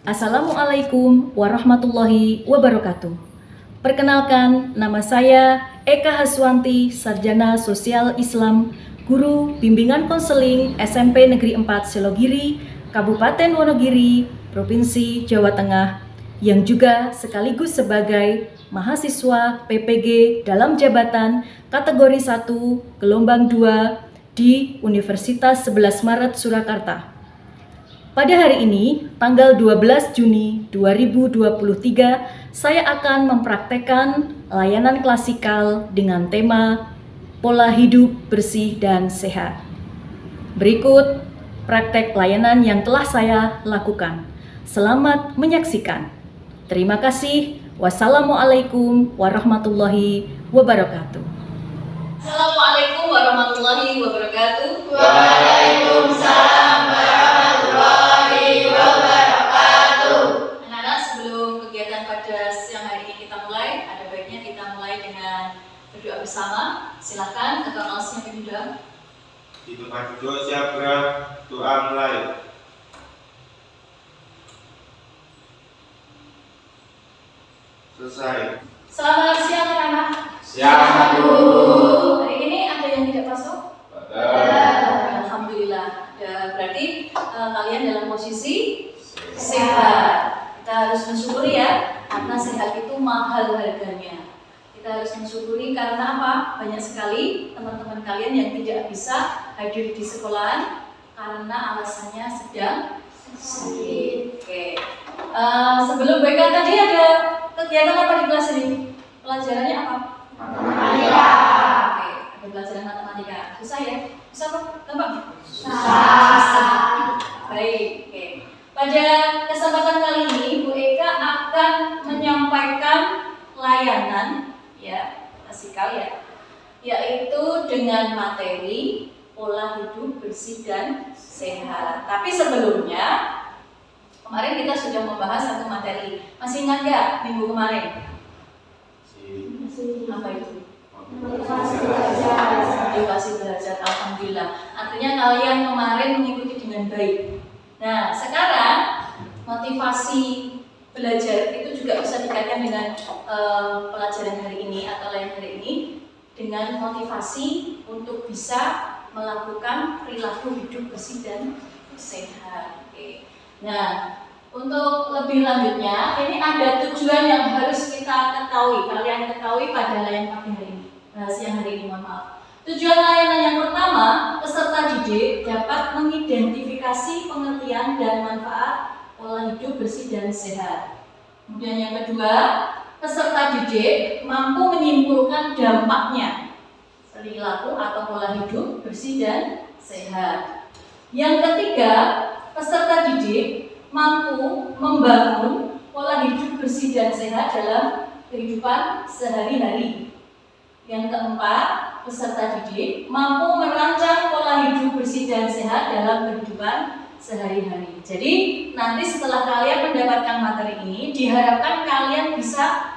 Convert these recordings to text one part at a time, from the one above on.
Assalamualaikum warahmatullahi wabarakatuh. Perkenalkan, nama saya Eka Haswanti, Sarjana Sosial Islam, Guru Bimbingan Konseling SMP Negeri 4 Selogiri, Kabupaten Wonogiri, Provinsi Jawa Tengah, yang juga sekaligus sebagai mahasiswa PPG dalam jabatan kategori 1 gelombang 2 di Universitas 11 Maret Surakarta. Pada hari ini, tanggal 12 Juni 2023, saya akan mempraktekkan layanan klasikal dengan tema pola hidup bersih dan sehat. Berikut praktek layanan yang telah saya lakukan. Selamat menyaksikan. Terima kasih. Wassalamualaikum warahmatullahi wabarakatuh. Assalamualaikum warahmatullahi wabarakatuh. Waalaikumsalam warahmatullahi wabarakatuh. Anak-anak, sebelum kegiatan pada siang hari ini kita mulai, ada baiknya kita mulai dengan berdoa bersama. Silakan Kakak Mas yang berdoa. Di tempat duduk siap gerak, doa mulai. Selesai. Selamat siang anak-anak. Siap, Bu. Hari ini ada yang tidak masuk? Alhamdulillah. Ya, berarti kalian dalam posisi sehat. Kita harus mensyukuri ya, karena sehat itu mahal harganya. Kita harus mensyukuri karena apa? Banyak sekali teman-teman kalian yang tidak bisa hadir di sekolahan karena alasannya sedang sakit. Oke. Sebelum BK tadi ada kegiatan apa di kelas ini? Pelajarannya apa? Matematika. Oke, ada pelajaran matematika. Susah ya? Susah apa? Gampang? Susah. Baik, oke. Pada kesempatan kali ini, Bu Eka akan menyampaikan layanan ya, klasikal ya, yaitu dengan materi pola hidup bersih dan sehat. Tapi sebelumnya, kemarin kita sudah membahas satu materi. Masih ingat nggak minggu kemarin? Apa itu? Motivasi belajar. Alhamdulillah. Artinya kalian kemarin mengikuti dengan baik. Nah, sekarang motivasi belajar itu juga bisa dikaitkan dengan pelajaran hari ini atau lain hari ini dengan motivasi untuk bisa melakukan perilaku hidup bersih dan sehat. Oke. Nah, untuk lebih lanjutnya, ini ada tujuan yang harus kita ketahui, kalian ketahui pada layanan pagi hari ini, siang hari ini, mohon maaf. Tujuan layanan yang pertama, peserta didik dapat mengidentifikasi pengertian dan manfaat pola hidup bersih dan sehat. Kemudian yang kedua, peserta didik mampu menyimpulkan dampaknya perilaku atau pola hidup bersih dan sehat. Yang ketiga, peserta didik mampu membangun pola hidup bersih dan sehat dalam kehidupan sehari-hari. Yang keempat, peserta didik mampu merancang pola hidup bersih dan sehat dalam kehidupan sehari-hari. Jadi nanti setelah kalian mendapatkan materi ini, diharapkan kalian bisa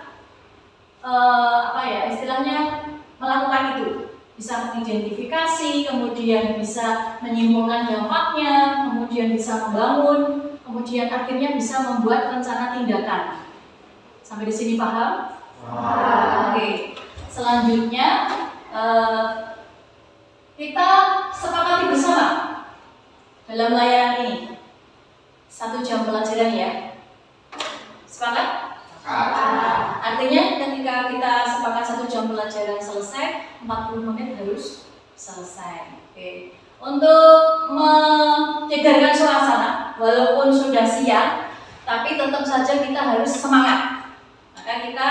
istilahnya melakukan itu, bisa mengidentifikasi, kemudian bisa menyimpulkan dampaknya, kemudian bisa membangun, kemudian akhirnya bisa membuat rencana tindakan. Sampai di sini paham? Oke. Selanjutnya kita sepakati bersama dalam layanan ini 1 jam pelajaran ya. Sepakat? Artinya ketika kita sepakat 1 jam pelajaran selesai, 40 menit harus selesai. Oke. Untuk menyegarkan suasana, walaupun sudah siang, tapi tetap saja kita harus semangat. Maka kita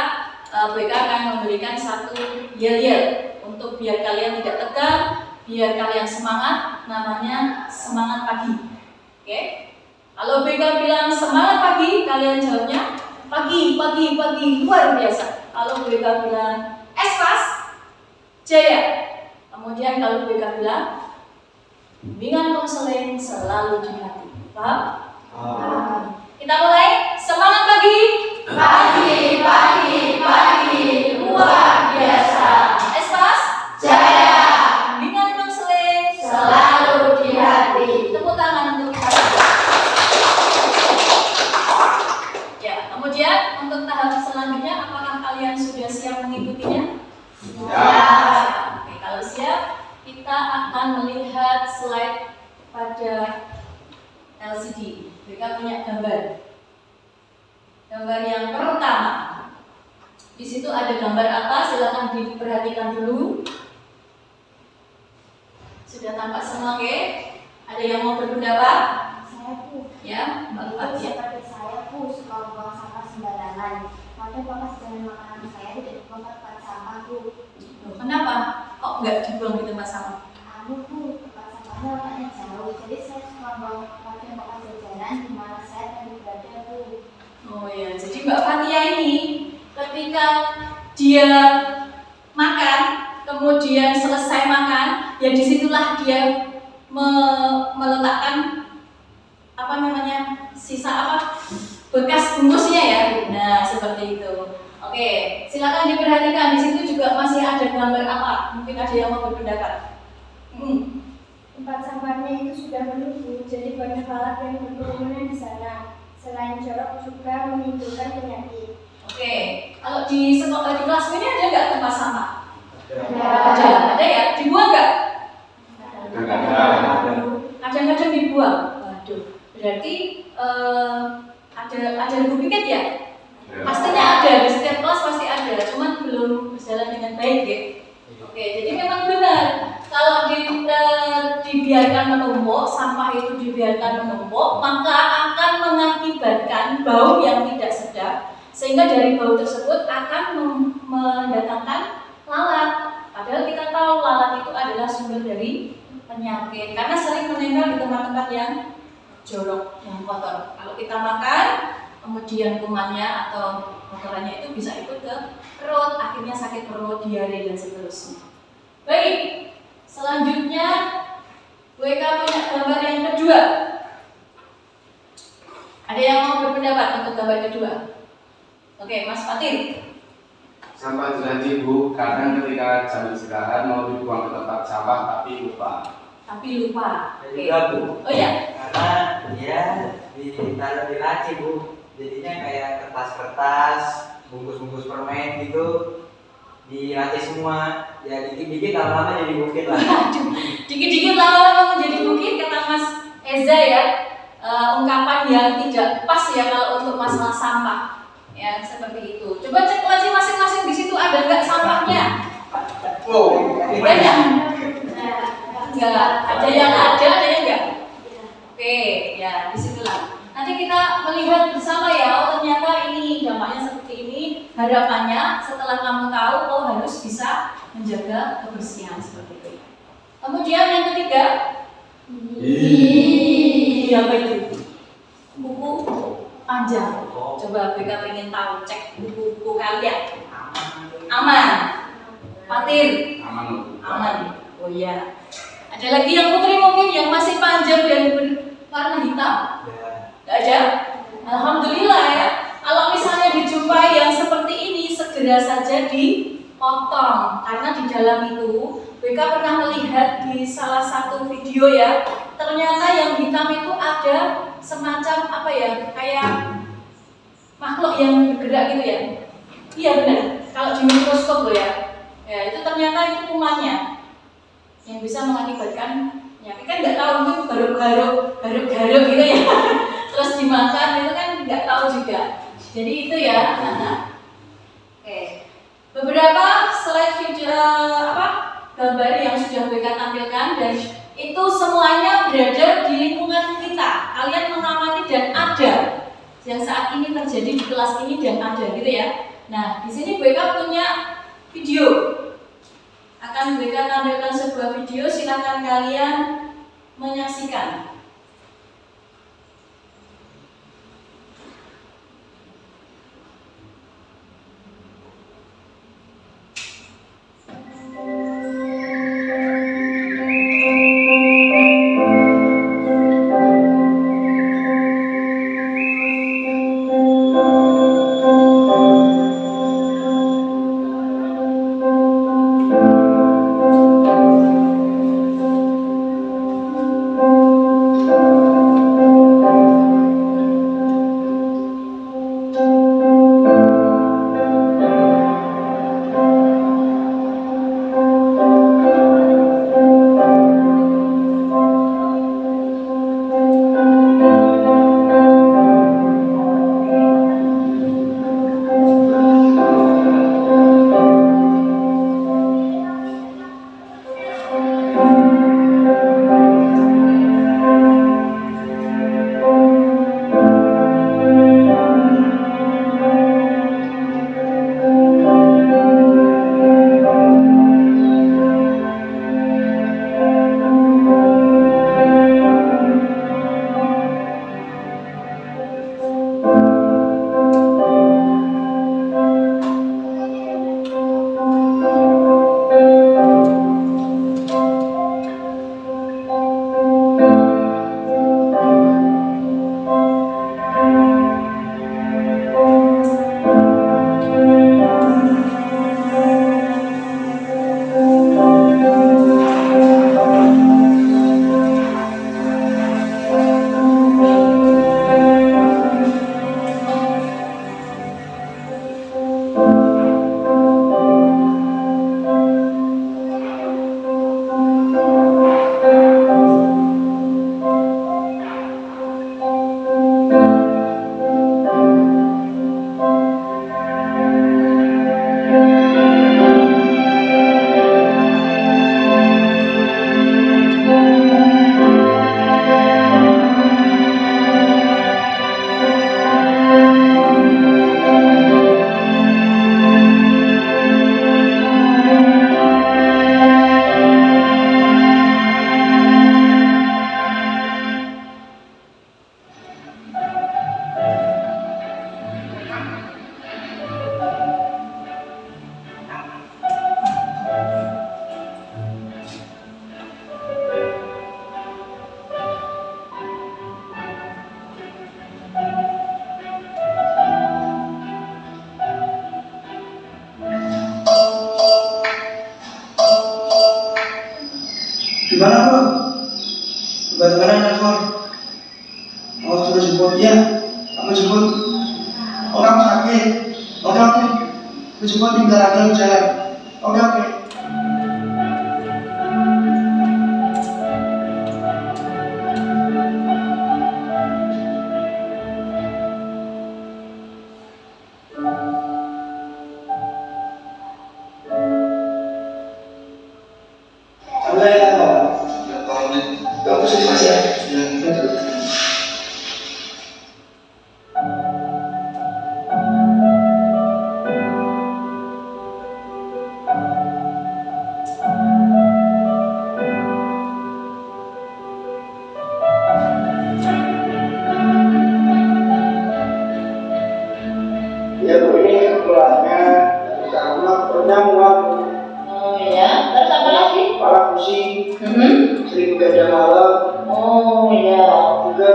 BK akan memberikan satu yel-yel untuk biar kalian tidak tegang, biar kalian semangat, namanya semangat pagi. Oke? Kalau BK bilang semangat pagi, kalian jawabnya pagi, luar biasa. Kalau BK bilang espas, jaya. Kemudian kalau BK bilang bimbingan konseling selalu di hati. Paham? Kita mulai. Semangat pagi. Pagi, luar biasa. Espas, jaya. Bimbingan konseling selalu di hati. Tepuk tangan untuk kita. ada LCD. Mereka punya gambar. Gambar yang pertama. Di situ ada gambar apa? Silakan diperhatikan dulu. Sudah tampak semua, oke? Ada yang mau berpendapat? Saya Bu, Ya, Mbak itu Fatia. seperti saya Bu, suka buang sampah sembarangan. Makanya Bapak jangan makanan saya tidak dibuang ke tempat sampah Bu. Loh, kenapa? Kok nggak dibuang di tempat sampah? Bu, tempat sampahnya letaknya jauh. Jadi saya suka buang pakai bekas jajanan di mana saya tadi berada Bu. Oh ya, jadi Mbak Fatia ini ketika dia makan, kemudian selesai makan, ya disitulah dia meletakkan apa namanya, sisa apa, bekas bungkusnya ya. Nah seperti itu. Oke, silakan diperhatikan. Di situ juga masih ada gambar apa? Mungkin ada yang mau berpendapat. Tempat sampahnya itu sudah penuh Bu, jadi banyak lalat yang berkerumunan di sana. Selain jorok juga menimbulkan penyakit. Oke, kalau di sekolah di kelas ini ada nggak tempat sampah? Ada. Ada ya? Dibuang nggak? Ada. Kadang-kadang dibuang. Waduh, berarti ada ibu piket ya? Pastinya ada, di setiap kelas pasti ada, cuman belum berjalan dengan baik ya. Oke, jadi memang benar kalau dibiarkan menumpuk, sampah itu dibiarkan menumpuk, maka akan mengakibatkan bau yang tidak sedap, sehingga dari bau tersebut akan mendatangkan lalat. Padahal kita tahu lalat itu adalah sumber dari penyakit karena sering menempel di tempat-tempat yang jorok, yang kotor. Kalau kita makan, kemudian kumannya atau kotorannya itu bisa ikut ke perut, akhirnya sakit perut, diare dan seterusnya. Baik, selanjutnya WK punya gambar yang kedua. Ada yang mau berpendapat untuk gambar kedua? Oke, Mas Fatir. Sampah terjadi Bu, kadang ketika jam istirahat mau dibuang ke tempat sampah tapi lupa. Oke. Juga Bu, Oh ya, karena dia ditaruh di laci Bu, jadinya kayak kertas-kertas, bungkus-bungkus permen gitu di laci semua. Ya dikit-dikit lama-lama jadi bukit lah. dikit-dikit lama-lama menjadi bukit, kata Mas Eza ya. Ungkapan yang tidak pas ya kalau untuk masalah sampah. Ya, seperti itu. Coba cek laci masing-masing, di situ ada nggak sampahnya? Oh, Banyak. Enggak, ada yang enggak. Oke, ya disitulah. Nanti kita melihat bersama ya, oh ternyata ini dampaknya seperti ini. Harapannya setelah kamu tahu, oh harus bisa menjaga kebersihan seperti itu. Kemudian yang ketiga, apa itu? Buku panjang. Coba BK pengen tahu, cek buku-buku kalian. Aman. Fatir. Aman. Oh iya. Ada lagi yang putri mungkin yang masih panjang dan berwarna hitam? Tidak ada? Alhamdulillah ya. Kalau misalnya dijumpai yang seperti ini, segera saja dipotong. Karena di dalam itu, BK pernah melihat di salah satu video ya, ternyata yang hitam itu ada semacam apa ya, kayak makhluk yang bergerak gitu ya. Iya benar, kalau di mikroskop loh ya. Ya itu ternyata itu kumannya yang bisa mengakibatkan penyakit. Kan nggak tahu, mungkin garuk-garuk gitu ya. Terus dimakan itu kan nggak tahu juga. Jadi itu ya. Oke. Beberapa slide video gambar yang sudah BK tampilkan, dan itu semuanya berada di lingkungan kita. Kalian mengamati dan ada yang saat ini terjadi di kelas ini dan ada gitu ya. Nah di sini BK punya video. Akan BK tampilkan sebuah video, silakan kalian menyaksikan. Bagaimana nelfon? Oh, suruh jemput ya. Aku jemput. Oh, kamu sakit. Oke. Aku jemput tinggal lagi jalan. Oke. Ya Bu, ini keluarnya karena perutnya mual. Oh ya, terus apa lagi? Kepala pusing, Hmm. sering begadang malam, Oh ya. juga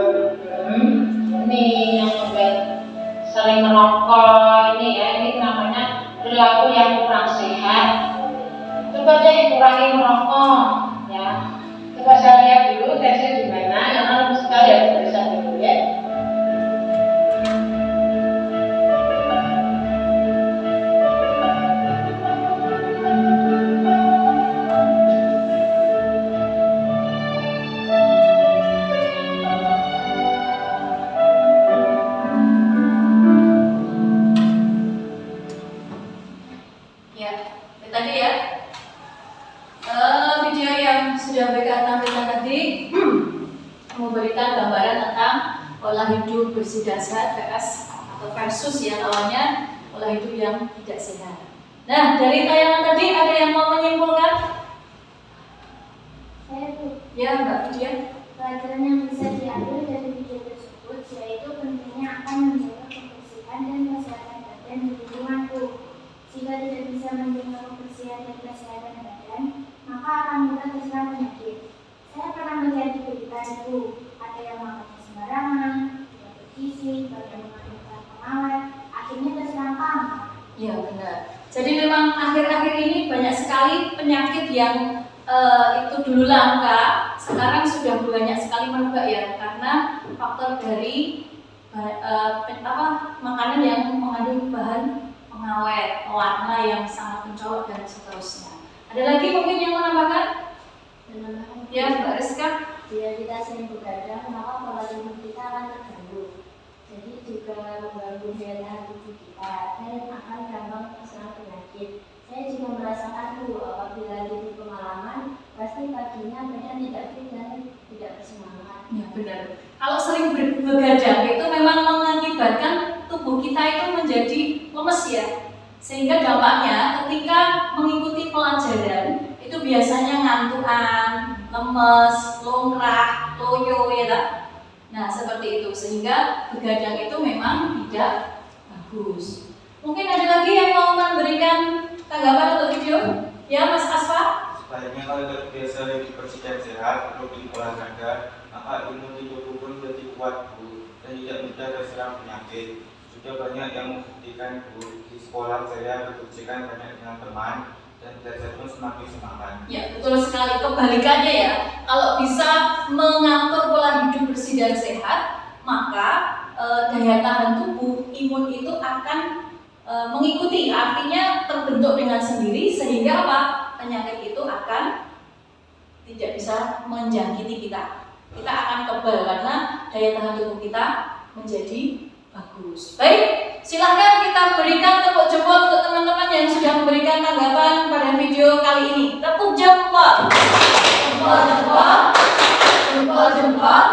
Ini yang udah sering merokok ini ya, ini namanya perilaku yang kurang sehat. Coba deh kurangi merokok ya. Coba saya lihat dulu tesnya gimana, yang harus sekali harus periksa dulu ya. Ya, itu tadi ya. Video yang sudah BK tampilkan tadi memberikan gambaran tentang pola hidup bersih dan sehat atau versus yang awalnya pola hidup yang tidak sehat. Nah, dari tayangan tadi ada yang mau menyimpulkan? Saya Bu, Ya, Mbak Vidya. pelajaran yang bisa diambil dari video tersebut yaitu pentingnya akan menjaga kebersihan dan kesehatan badan di lingkunganku. Jika tidak bisa menjaga kebersihan dan kesehatan badan, maka akan mudah terserang penyakit. Saya pernah melihat di berita itu, ada yang makannya sembarangan, tidak bergizi, bahkan mengandung pengawet, akhirnya terserang kanker. Ya, benar. Jadi memang akhir-akhir ini banyak sekali penyakit yang itu dulu langka, sekarang sudah banyak sekali merebak ya, karena faktor dari makanan yang mengandung bahan pengawet, warna yang sangat mencolok dan seterusnya. Ada lagi mungkin yang menambahkan? Ya, Mbak Rizka. Bila kita sering begadang, maka pola tidur kita akan terganggu. Jadi juga mengganggu daya tahan tubuh kita dan akan gampang terserang penyakit. Saya juga merasakan apabila tidur kemalaman, pasti paginya badan tidak fit dan tidak bersemangat. Ya, benar. Kalau sering begadang itu memang mengakibatkan tubuh kita itu menjadi lemes ya. Sehingga dampaknya ketika mengikuti pelajaran itu biasanya ngantukan, lemes, longrah, loyo ya tak? Nah, seperti itu. Sehingga begadang itu memang tidak bagus. Mungkin ada lagi yang mau memberikan tanggapan atau video? Ya, Mas Asfa? Sebaiknya kalau terbiasa hidup bersih dan sehat, rutin olahraga, maka imun tubuh pun menjadi kuat Bu, dan tidak mudah terserang penyakit. Sudah banyak yang membuktikan Bu, di sekolah saya berujikan banyak dengan teman dan belajar pun semakin semangat. Ya, betul sekali. Kebalikannya ya, kalau bisa mengatur pola hidup bersih dan sehat, maka daya tahan tubuh, imun itu akan mengikuti, artinya terbentuk dengan sendiri sehingga apa? Penyakit itu akan tidak bisa menjangkiti kita. Kita akan kebal karena daya tahan tubuh kita menjadi bagus. Baik, silahkan kita berikan tepuk jempol untuk teman-teman yang sudah memberikan tanggapan pada video kali ini. Tepuk jempol. Jempol, jempol. Jempol, jempol.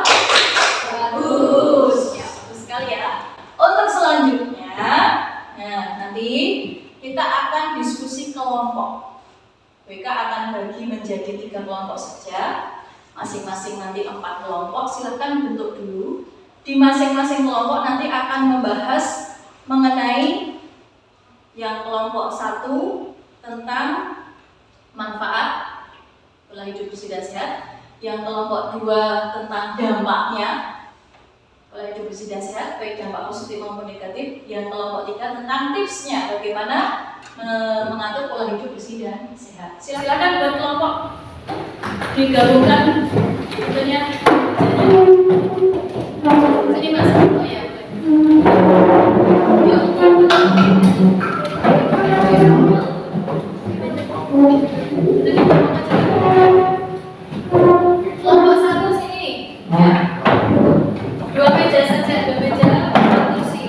Bagus. Ya, bagus sekali ya. Untuk selanjutnya, nah nanti kita akan diskusi kelompok. BK akan bagi menjadi 3 kelompok saja, masing-masing nanti 4 kelompok. Silahkan bentuk dulu. Di masing-masing kelompok nanti akan membahas mengenai yang kelompok 1 tentang manfaat pola hidup bersih dan sehat, yang kelompok 2 tentang dampaknya pola hidup bersih dan sehat, baik dampak positif maupun negatif, yang kelompok 3 tentang tipsnya bagaimana mengatur pola hidup bersih dan sehat. Silakan buat kelompok digabungkan tentunya. Ini Mas. Oh ya. Kelompok satu sini. Ya. Dua meja saja, dua meja, empat kursi.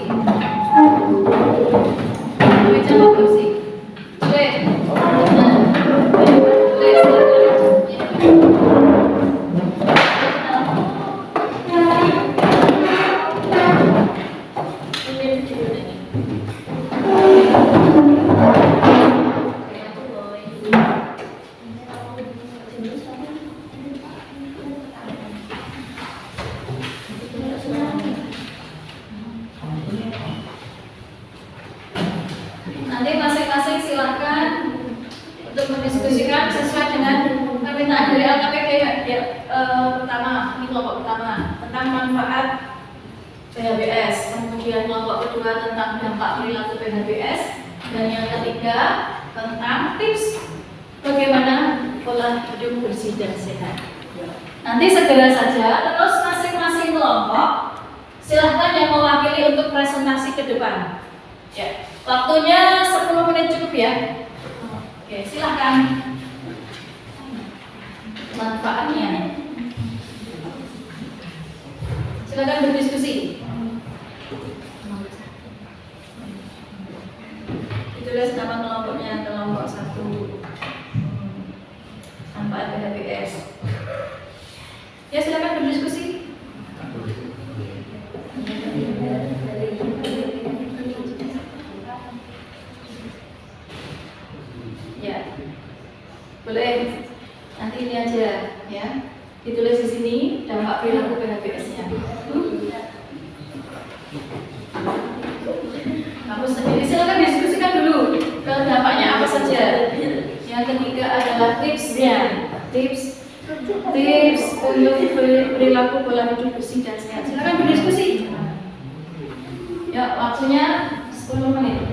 Dua meja, empat kursi. Boleh. Nah, boleh silakan. Nanti masing-masing silahkan untuk mendiskusikan sesuai dengan permintaan dari LKPD ya, pertama, ini kelompok pertama tentang manfaat PHBS, kemudian kelompok kedua tentang dampak perilaku PHBS, dan yang ketiga tentang tips bagaimana pola hidup bersih dan sehat. Nanti segera saja, terus masing-masing kelompok silahkan yang mewakili untuk presentasi ke depan. Ya, waktunya 10 menit cukup ya. Oke, silahkan. Manfaatnya. Silakan berdiskusi. Ditulis nama kelompoknya, kelompok 1. Manfaat PHBS. Ya, silakan berdiskusi. Ya, boleh. Nanti ini aja ya. Ditulis di sini dampak perilaku PHBS-nya. Kamu sendiri silakan diskusikan dulu dampaknya apa saja. Yang ketiga adalah tipsnya. Tips untuk perilaku pola hidup bersih dan sehat. Silakan berdiskusi. Ya, waktunya 10 menit.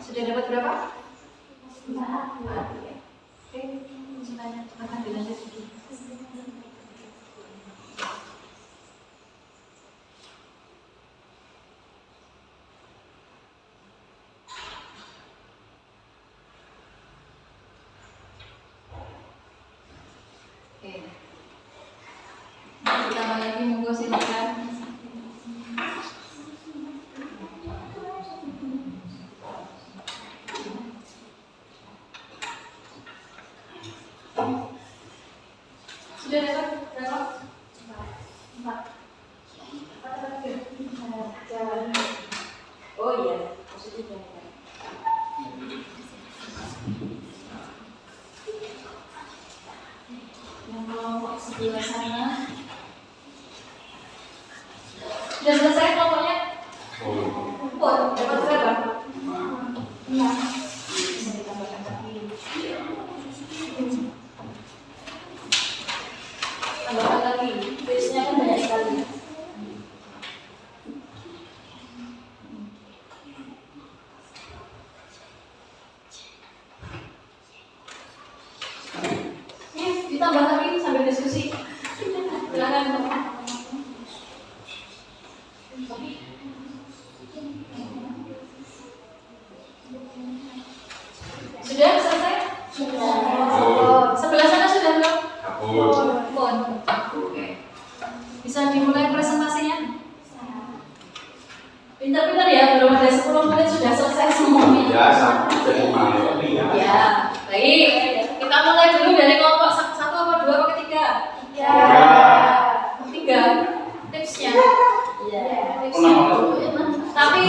Sudah dapat berapa? Oke, silakan dilanjut. Oke. Ditambah lagi, monggo silakan. Sudah dapat berapa? 4. Oh iya, positif ya. Yang kelompok sebelah sana sudah selesai kelompoknya? Oh, dapat berapa? 6. Bisa ditambahkan lagi. Tambahkan lagi, tulisnya kan banyak sekali. Sudah selesai? Sebelah sana sudah belum? Belum. Oke. Bisa dimulai presentasinya? Pintar-pintar ya, belum ada 10 menit sudah selesai semuanya. Ya, jadi malu ya. Ya, baik. Kita mulai dulu dari kelompok 1 apa 2 apa ketiga? 3. Tipsnya. Tipsnya. Tapi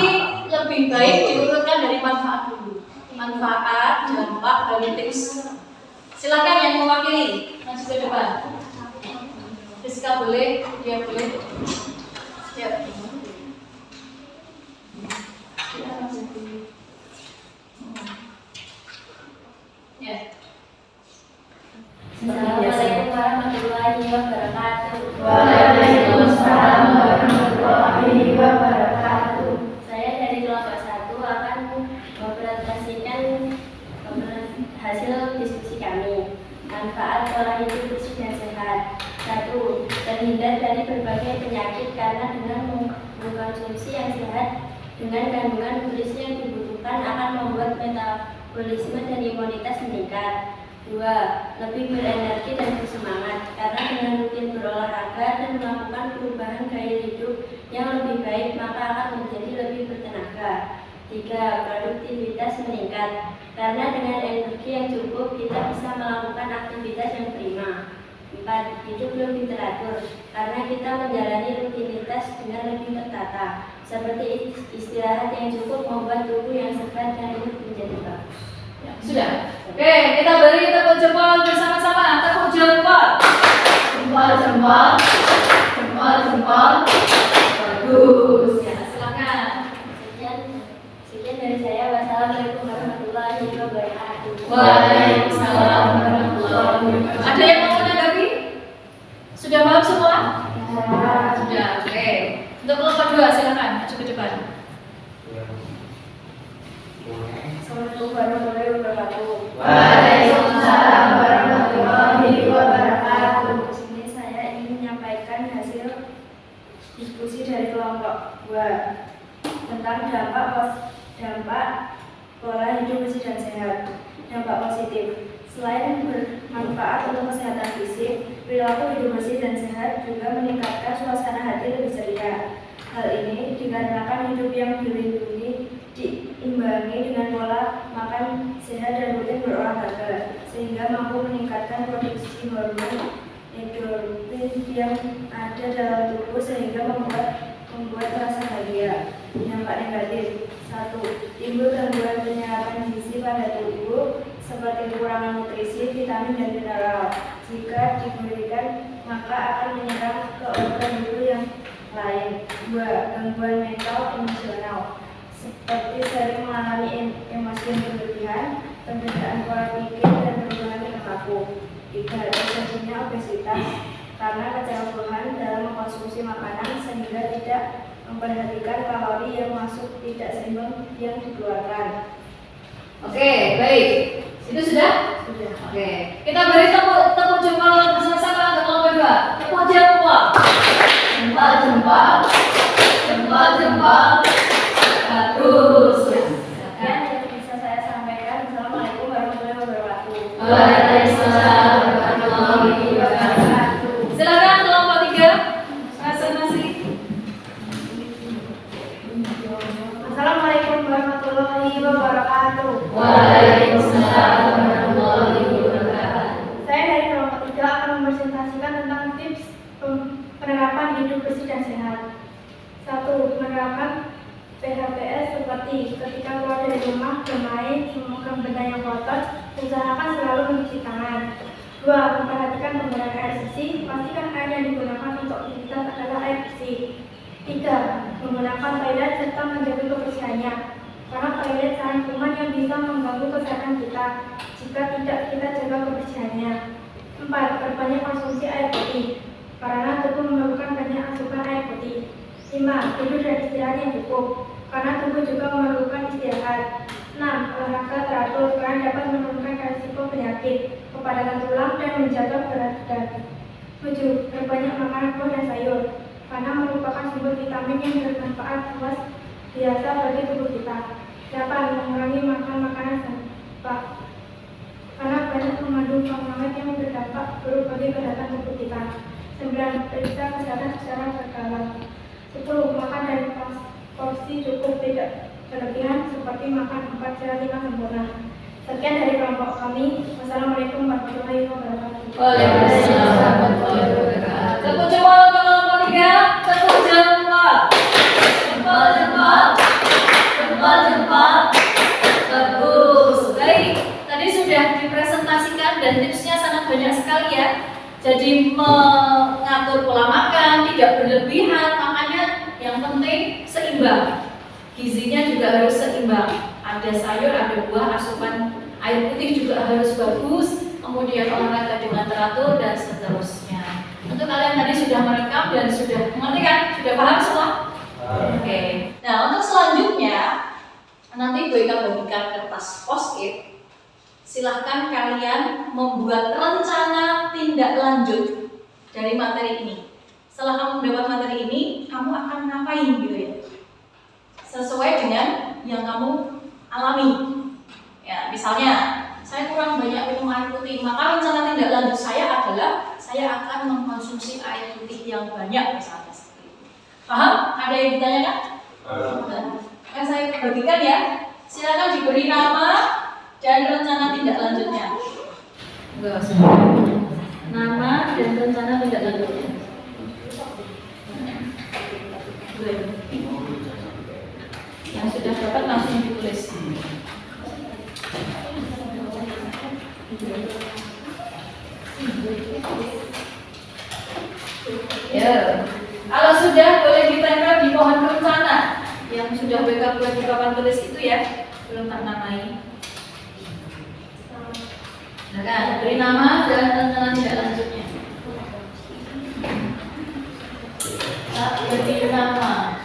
lebih baik diurutkan dari manfaat dulu. Manfaat, dampak, baru tips. Silakan yang mewakili maju ke depan. Rizka boleh, dia boleh. Siap. Ya. Assalamualaikum warahmatullahi wabarakatuh. Waalaikumsalam warahmatullahi wabarakatuh. Saya dari kelompok 1 akan mempresentasikan hasil diskusi kami. Manfaat pola hidup bersih dan sehat. 1. Terhindar dari berbagai penyakit karena dengan mengkonsumsi yang sehat dengan kandungan nutrisi yang dibutuhkan akan membuat metabolisme dan imunitas meningkat. 2. Lebih berenergi dan bersemangat karena dengan rutin berolahraga dan melakukan perubahan gaya hidup yang lebih baik maka akan menjadi lebih bertenaga. 3. Produktivitas meningkat karena dengan energi yang cukup kita bisa melakukan aktivitas yang prima. 4. Hidup lebih teratur karena kita menjalani rutinitas dengan lebih tertata seperti istirahat yang cukup membuat tubuh yang sehat dan mood menjadi bagus. Sudah. Oke, kita beri tepuk jempol bersama-sama. Tepuk jempol. Jempol. Bagus. Ya, silakan. Sekian dari saya. Wassalamualaikum warahmatullahi wabarakatuh. Waalaikumsalam warahmatullahi wabarakatuh. Ada yang mau menanggapi? Sudah paham semua? Sudah. Oke. Untuk kelompok 2 silakan maju ke depan. Assalamualaikum warahmatullahi wabarakatuh. Waalaikumsalam warahmatullahi wabarakatuh. Di sini saya ingin menyampaikan hasil diskusi dari kelompok 2 tentang dampak pola hidup bersih dan sehat. Dampak positif. Selain bermanfaat untuk kesehatan fisik, perilaku hidup bersih dan sehat juga meningkatkan suasana hati lebih ceria. Hal ini dikarenakan hidup yang dilindungi diimbangi dengan pola makan sehat dan rutin berolahraga, sehingga mampu meningkatkan produksi hormon endorfin yang ada dalam tubuh sehingga membuat rasa bahagia. Dampak negatif. 1. Timbul gangguan penyerapan gizi pada tubuh seperti kekurangan nutrisi, vitamin, dan mineral. Jika diberikan, maka akan menyerang ke organ tubuh yang lain. 2. Gangguan mental emosional seperti sering mengalami emosi yang berlebihan, perbedaan pola pikir, dan perubahan perilaku. 3. Terjadinya obesitas karena kecanduan dalam mengkonsumsi makanan sehingga tidak memperhatikan kalori yang masuk, tidak seimbang yang dikeluarkan. Oke, baik. Itu sudah? Sudah. Oke. Kita beri tepuk jempol bersama-sama untuk kelompok 2. Tepuk jempol. Jempol. Bagus. Sekian yang bisa saya sampaikan. Assalamualaikum warahmatullahi wabarakatuh. Waalaikumsalam warahmatullahi wabarakatuh. Silakan kelompok 3. Masing-masing. Assalamualaikum warahmatullahi wabarakatuh. Waalaikumsalam warahmatullahi wabarakatuh. Saya dari kelompok 3 akan mempresentasikan tentang tips penerapan hidup bersih dan sehat. 1. Menerapkan PHBS seperti ketika keluar dari rumah, bermain, memegang benda yang kotor, usahakan selalu mencuci tangan. 2. Memperhatikan penggunaan air bersih, pastikan air yang digunakan untuk aktivitas adalah air bersih. 3. Menggunakan toilet serta menjaga kebersihannya, karena toilet sarang kuman yang bisa mengganggu kesehatan kita jika tidak kita jaga kebersihannya. 4. Perbanyak konsumsi air putih, karena tubuh memerlukan banyak asupan air putih. 5. Tidur dan istirahat yang cukup, karena tubuh juga memerlukan istirahat. 6. Olahraga teratur, karena dapat menurunkan risiko penyakit, kepadatan tulang, dan menjaga berat badan. 7. Perbanyak makan buah dan sayur, karena merupakan sumber vitamin yang bermanfaat luas biasa bagi tubuh kita. Dapat mengurangi makan makanan tanpa karena banyak mengandung pengawet yang berdampak buruk bagi kesehatan tubuh kita. 9. Periksa kesehatan secara berkala. 10. Makan dari porsi cukup, tidak berlebihan, seperti makan 4 secara 5 sempurna. Sekian dari kelompok kami. Wassalamualaikum warahmatullahi wabarakatuh. Waalaikumsalam warahmatullahi wabarakatuh. Tepuk jempol untuk kelompok 3. Tepuk jempol. Jempol, jempol. Jempol, jempol. Bagus. Baik. Tadi sudah dipresentasikan dan tipsnya sangat banyak sekali ya. Jadi mengatur pola makan, tidak berlebihan, makanya yang penting seimbang. Gizinya juga harus seimbang. Ada sayur, ada buah, asupan air putih juga harus bagus. Kemudian olahraga dengan teratur dan seterusnya. Untuk kalian tadi sudah merekam dan sudah mengerti kan? Sudah paham semua? Oke. Nah, untuk selanjutnya nanti Bu Eka bagikan kertas post-it. Silahkan kalian membuat rencana tindak lanjut dari materi ini. Setelah kamu mendapat materi ini, kamu akan ngapain gitu ya? Sesuai dengan yang kamu alami. Ya, misalnya, saya kurang banyak minum air putih, maka rencana tindak lanjut saya adalah saya akan mengkonsumsi air putih yang banyak misalnya seperti itu. Paham? Ada yang ditanyakan? Akan saya bagikan ya. Silakan diberi nama dan rencana tindak lanjutnya. Enggak usah. Nama dan rencana tindak lanjutnya. Yang sudah dapat langsung ditulis. Ya, kalau sudah boleh ditempel di pohon rencana yang sudah BK buat di papan tulis itu ya, belum tak namai. Nah, beri nama dan rencana tindak lanjutnya. Beri nama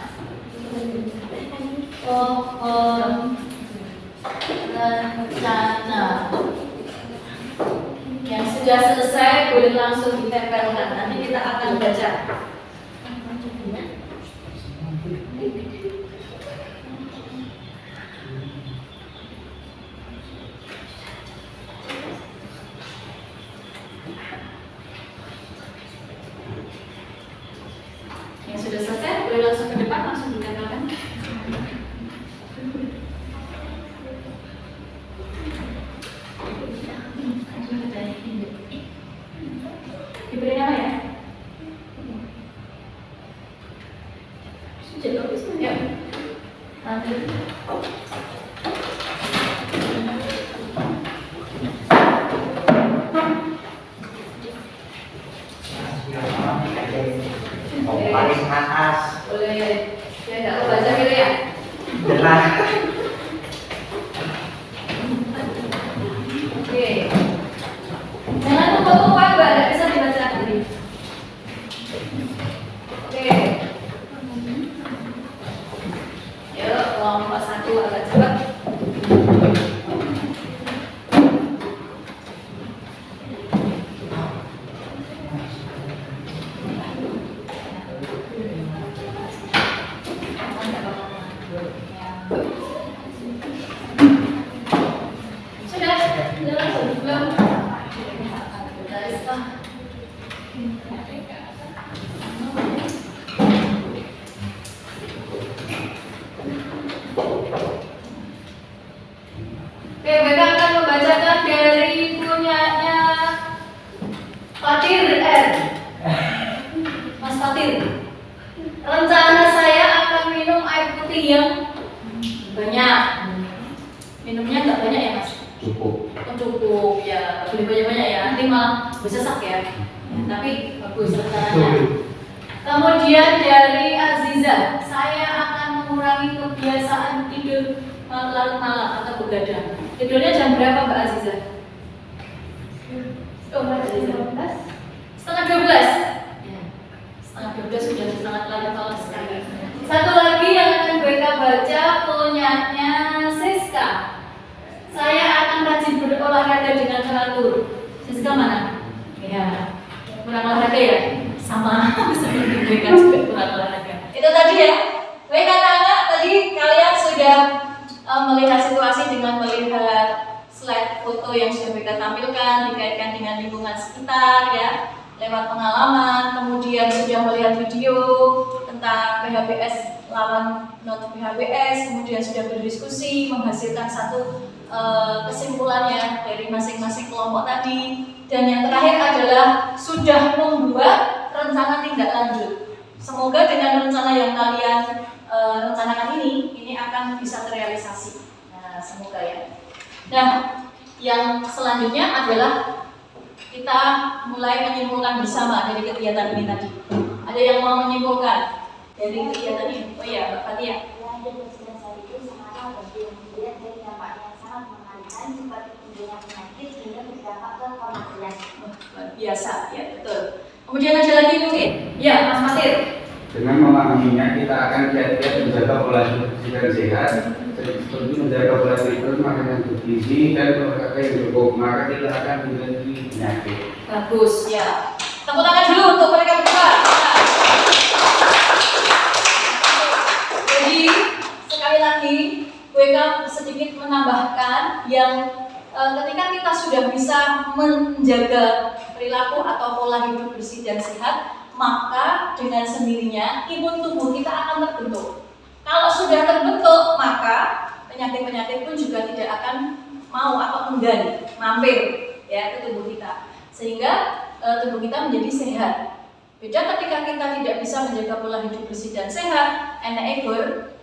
pohon rencana. Yang sudah selesai boleh langsung ditempelkan. Nanti kita akan baca. Yang sudah selesai boleh langsung ke depan, langsung ditempelkan. Diberi nama ya. Sudah bagus ya. Nanti. Paling atas. Boleh. Ya nggak kebaca gitu ya. Jelas. Oke. Jangan lupa Mbak, nggak bisa dibaca tadi. Oke. Yuk, kelompok 1 agak cepat. Sudah langsung belum? Oke, mereka akan membacakan dari punyanya Fatir R. Mas Fatir. Rencana saya akan minum air putih yang banyak. Minumnya nggak banyak ya Mas? Cukup. Oh, cukup ya, boleh banyak-banyak ya, nanti malah bersesak ya. Tapi bagus rencananya. Kemudian dari Aziza, saya akan mengurangi kebiasaan tidur larut malam atau begadang. Tidurnya jam berapa Mbak Aziza? Oh, Mbak Aziza. Setengah 12. Ya. Setengah 12 sudah sangat larut malam sekali. Satu lagi yang akan mereka baca punyanya Siska. Saya akan rajin berolahraga dengan teratur. Siska mana? Ya, kurang olahraga ya? Sama seperti mereka juga kurang olahraga. Itu tadi ya. ditampilkan, dikaitkan dengan lingkungan sekitar ya, lewat pengalaman, kemudian sudah melihat video tentang PHBS lawan non PHBS, kemudian sudah berdiskusi, menghasilkan satu kesimpulannya dari masing-masing kelompok tadi, dan yang terakhir adalah sudah membuat rencana tindak lanjut. Semoga dengan rencana yang kalian rencanakan ini akan bisa terrealisasi. Nah, semoga ya. Nah, yang selanjutnya adalah kita mulai menyimpulkan bersama dari kegiatan ini tadi. Ada yang mau menyimpulkan dari kegiatan ini? Oh iya, Mbak Fatia. Lanjut bersih itu sangatlah bagi yang dilihat dari dampaknya yang sangat mengerikan seperti timbulnya penyakit hingga berdampak ke kematian. Luar biasa, ya betul. Kemudian ada lagi mungkin? Ya, Mas Fatir. Dengan memahaminya kita akan giat-giat menjaga pola hidup bersih dan sehat, seperti menjaga pola tidur, makan yang bergizi, dan olahraga yang cukup, maka kita akan menjadi penyakit. Bagus, ya. Tepuk tangan dulu untuk mereka berdua. Jadi, sekali lagi, WK sedikit menambahkan yang ketika kita sudah bisa menjaga perilaku atau pola hidup bersih dan sehat, maka dengan sendirinya imun tubuh kita akan terbentuk. Kalau sudah terbentuk, maka penyakit-penyakit pun juga tidak akan mau atau enggan mampir ya ke tubuh kita, sehingga tubuh kita menjadi sehat. Beda ketika kita tidak bisa menjaga pola hidup bersih dan sehat, enak ekor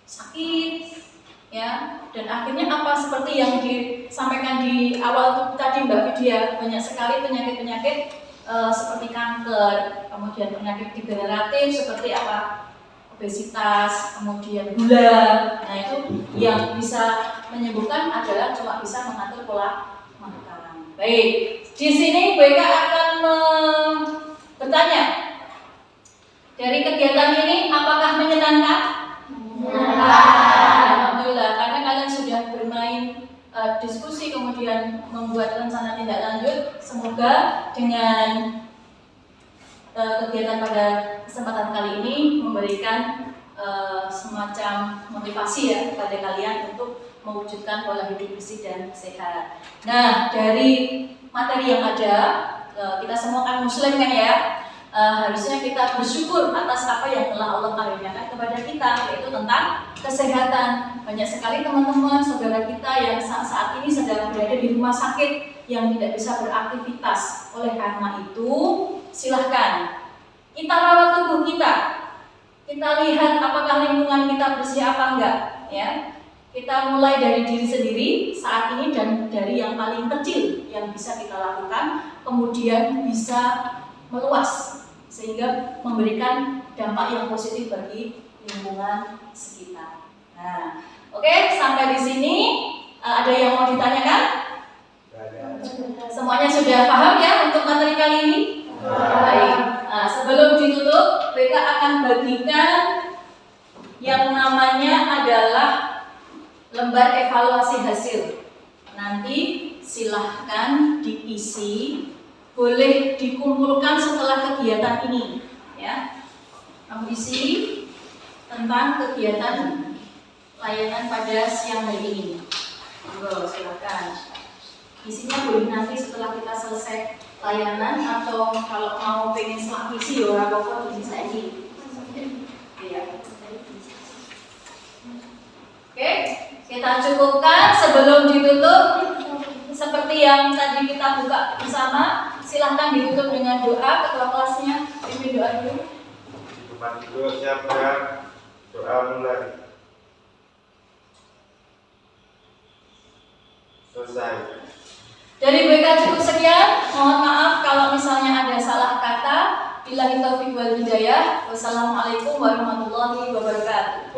sakit ya, dan akhirnya apa seperti yang disampaikan di awal tadi Mbak Vidya, banyak sekali penyakit-penyakit seperti kanker, kemudian penyakit degeneratif seperti apa? Obesitas, kemudian gula. Nah, itu yang bisa menyembuhkan adalah cuma bisa mengatur pola makan. Baik, di sini BK akan bertanya, dari kegiatan ini apakah menyenangkan? Alhamdulillah, karena kalian sudah bermain diskusi kemudian membuat rencana tindak lanjut. Semoga dengan kegiatan pada kesempatan kali ini memberikan semacam motivasi ya kepada kalian untuk mewujudkan pola hidup bersih dan sehat. Nah, dari materi yang ada, kita semua kan muslim kan ya, harusnya kita bersyukur atas apa yang telah Allah karuniakan kepada kita, yaitu tentang kesehatan. Banyak sekali teman-teman, saudara kita yang saat ini sedang berada di rumah sakit yang tidak bisa beraktivitas. Oleh karena itu, silahkan kita rawat tubuh kita. Kita lihat apakah lingkungan kita bersih apa enggak, ya. Kita mulai dari diri sendiri saat ini dan dari yang paling kecil yang bisa kita lakukan, kemudian bisa meluas sehingga memberikan dampak yang positif bagi lingkungan sekitar. Nah, oke, sampai di sini ada yang mau ditanyakan? Semuanya sudah paham ya untuk materi kali ini? Baik. Nah, sebelum ditutup, BK akan bagikan yang namanya adalah lembar evaluasi hasil. Nanti silahkan diisi, boleh dikumpulkan setelah kegiatan ini, ya. Kamu isi tentang kegiatan layanan pada siang hari ini. Monggo, silakan. Isinya boleh nanti setelah kita selesai layanan, atau kalau mau pengen selang isi ya apa-apa bisa ini. Iya. Oke, kita cukupkan. Sebelum ditutup, seperti yang tadi kita buka bersama, silahkan ditutup dengan doa. Ketua kelasnya pimpin doa dulu. Tempat tidur siap ya, doa mulai. Selesai. Dari BK cukup sekian. Mohon maaf kalau misalnya ada salah kata. Billahi taufiq wal hidayah. Wassalamualaikum warahmatullahi wabarakatuh.